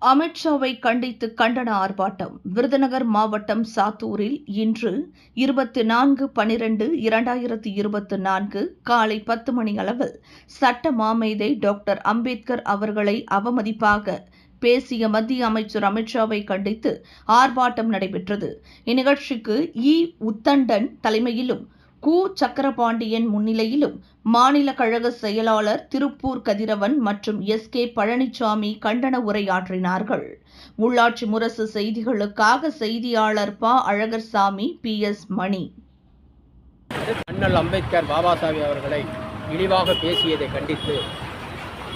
அமித்ஷாவை கண்டித்து கண்டன ஆர்ப்பாட்டம். விருதுநகர் மாவட்டம் சாத்தூரில் இன்று 24/12/2024 காலை 10 மணி அளவில் சட்ட மாமேதை டாக்டர் அம்பேத்கர் அவர்களை அவமதிப்பாக பேசிய மத்திய அமைச்சர் அமித்ஷாவை கண்டித்து ஆர்ப்பாட்டம் நடைபெற்றது. இந்நிகழ்ச்சிக்கு உத்தண்டன் தலைமையிலும் சக்கரபாண்டியன் முன்னிலையிலும் மாநில கழக செயலாளர் திருப்பூர் கதிரவன் மற்றும் கே பழனிசாமி கண்டன உரையாற்றினார்கள். உள்ளாட்சி முரசு செய்திகளுக்காக செய்தியாளர் அழகர்சாமி, PS மணி. அண்ணல் அம்பேத்கர் பாபாசாமி அவர்களை இழிவாக பேசியதை கண்டித்து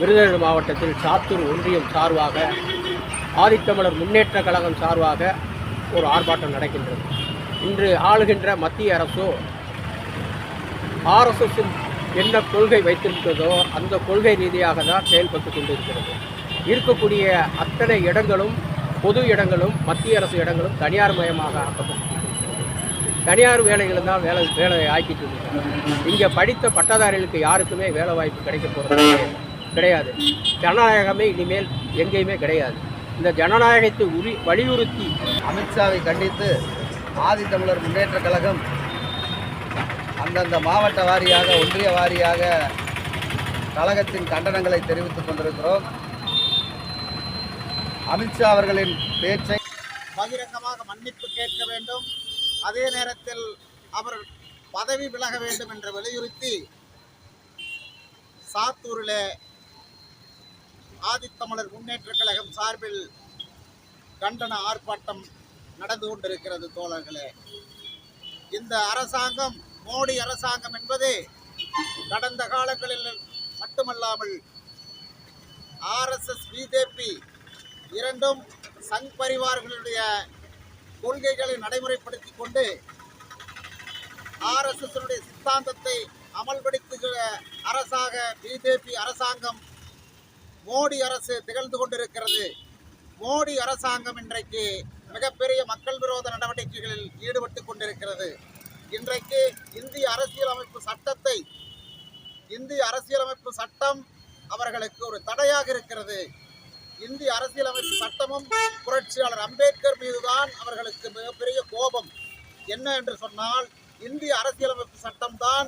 விருதுநகர் மாவட்டத்தில் சாத்தூர் ஒன்றியம் சார்பாக ஆதித்தமிழர் முன்னேற்ற கழகம் சார்பாக ஒரு ஆர்ப்பாட்டம் நடக்கின்றது. இன்று ஆளுகின்ற மத்திய அரசோ RSS என்ன கொள்கை வைத்திருக்கிறதோ அந்த கொள்கை ரீதியாக தான் செயல்பட்டு கொண்டிருக்கிறது. இருக்கக்கூடிய அத்தனை இடங்களும் பொது இடங்களும் மத்திய அரசு இடங்களும் தனியார் மயமாக ஆக்கப்பட்டிருக்கிறது. தனியார் வேலைகளை தான் வேலை ஆக்கிட்டு இருக்காங்க. இங்கே படித்த பட்டதாரிகளுக்கு யாருக்குமே வேலை வாய்ப்பு கிடைக்க போகிறது கிடையாது. ஜனநாயகமே இனிமேல் எங்கேயுமே கிடையாது. இந்த ஜனநாயகத்தை வலியுறுத்தி அமித்ஷாவை கண்டித்து ஆதித்தமிழர் முன்னேற்ற கழகம் அந்தந்த மாவட்ட வாரியாக ஒன்றிய வாரியாக கழகத்தின் கண்டனங்களை தெரிவித்துக் கொண்டிருக்கிறோம். அமித்ஷா அவர்களின் பேச்சை பகிரங்கமாக மன்னிப்பு கேட்க வேண்டும், அதே நேரத்தில் அவர் பதவி விலக வேண்டும் என்று வலியுறுத்தி சாத்தூரில் ஆதித்தமிழர் முன்னேற்ற கழகம் சார்பில் கண்டன ஆர்ப்பாட்டம் நடந்து கொண்டிருக்கிறது. தோழர்களே, இந்த அரசாங்கம் மோடி அரசாங்கம் என்பது கடந்த காலங்களில் மட்டுமல்லாமல் RSS BJP இரண்டும் சங் பரிவார்களுடைய கொள்கைகளை நடைமுறைப்படுத்தி கொண்டு RSS சித்தாந்தத்தை அமல்படுத்துகிற அரசாக BJP அரசாங்கம் மோடி அரசு திகழ்ந்து கொண்டிருக்கிறது. மோடி அரசாங்கம் இன்றைக்கு மிகப்பெரிய மக்கள் விரோத நடவடிக்கைகளில் ஈடுபட்டு கொண்டிருக்கிறது. இன்றைக்கு இந்திய அரசியலமைப்பு சட்டம் அவர்களுக்கு ஒரு தடையாக இருக்கிறது. இந்திய அரசியலமைப்பு சட்டமும் புரட்சியாளர் அம்பேத்கர் மீதுதான் அவர்களுக்கு மிகப்பெரிய கோபம். என்ன என்று சொன்னால், இந்திய அரசியலமைப்பு சட்டம் தான்